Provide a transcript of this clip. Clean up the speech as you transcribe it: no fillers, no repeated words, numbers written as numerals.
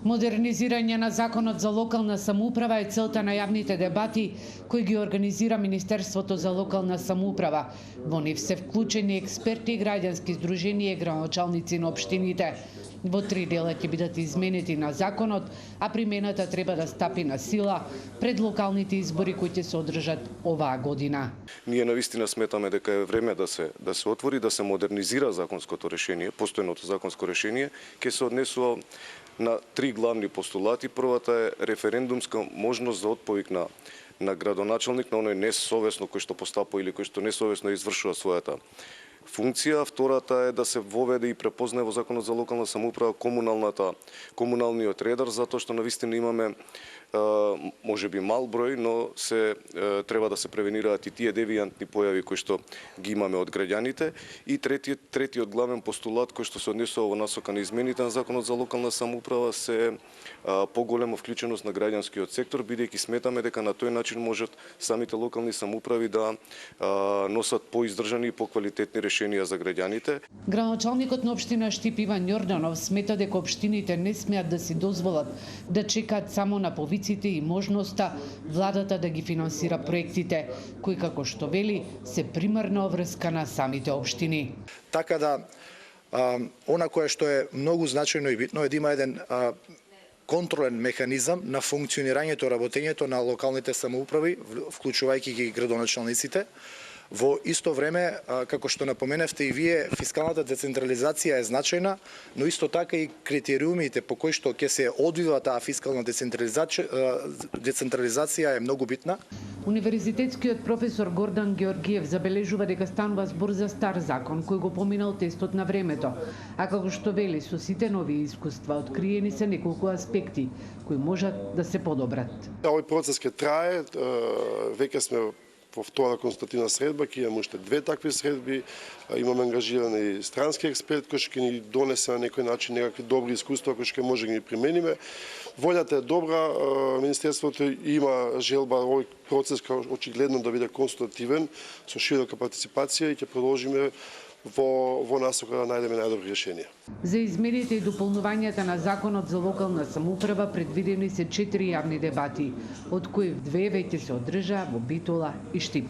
Модернизирање на Законот за локална самоуправа е целта на јавните дебати кои ги организира Министерството за локална самоуправа. Во нив се вклучени експерти, граѓански здруженија и градоначалници на општините. Во 3 дела ќе бидат изменети на законот, а примената треба да стапи на сила пред локалните избори кои ќе се одржат оваа година. Ние навистина сметаме дека е време да се отвори, да се модернизира законското решение, постојното законско решение, ќе се однесува на 3 главни постулати. Првата е референдумска можност за отповик на градоначалник на оној несовесно кој што постапува или кој што несовесно извршува својата функција. Втората е да се воведе и препознае во Законот за локална самоуправа комуналниот редар, затоа што навистина имаме можеби мал број, но треба да се превенираат и тие девијантни појави кои што ги имаме од граѓаните. И третиот главен постулат кој што се однесува во насока на измените на Законот за локална самоуправа се поголема вклученост на граѓанскиот сектор, бидејќи сметаме дека на тој начин можат самите локални самоуправи да носат поиздржани и поквалитетни решенија за граѓаните. Градоначалникот на општина Штип Иван Јорданов смета дека општините не смеат да си дозволат да чекаат само на повиците и можноста владата да ги финансира проектите, кои како што вели се примарна обврска на самите општини. Така да она кое што е многу значајно и битно е да има еден контролен механизам на функционирањето, работењето на локалните самоуправи, вклучувајќи ги градоначалниците. Во исто време, како што напоменавте и вие, фискалната децентрализација е значајна, но исто така и критериумите по кои што ќе се одвива таа фискална децентрализација е многу битна. Универзитетскиот професор Гордан Георгиев забележува дека станува збор за стар закон кој го поминал тестот на времето, а како што вели со сите нови искуства откриени се неколку аспекти кои можат да се подобрат. Овој процес ќе трае, веќе сме во втора консултативна средба, ќе имаме уште 2 такви средби, имаме ангажиран и странски експерт кој ќе ни донесе на некој начин некакви добри искуства кои ќе може да ги примениме. Волјата е добра, Министерството има желба овој процес очигледно да биде консултативен со широка партиципација и ќе продолжиме во насока да најдеме најдобри решенија. За измените и дополнувањата на Законот за локална самоуправа предвидени се 4 јавни дебати, од кои 2 веќе се одржаа во Битола и Штип.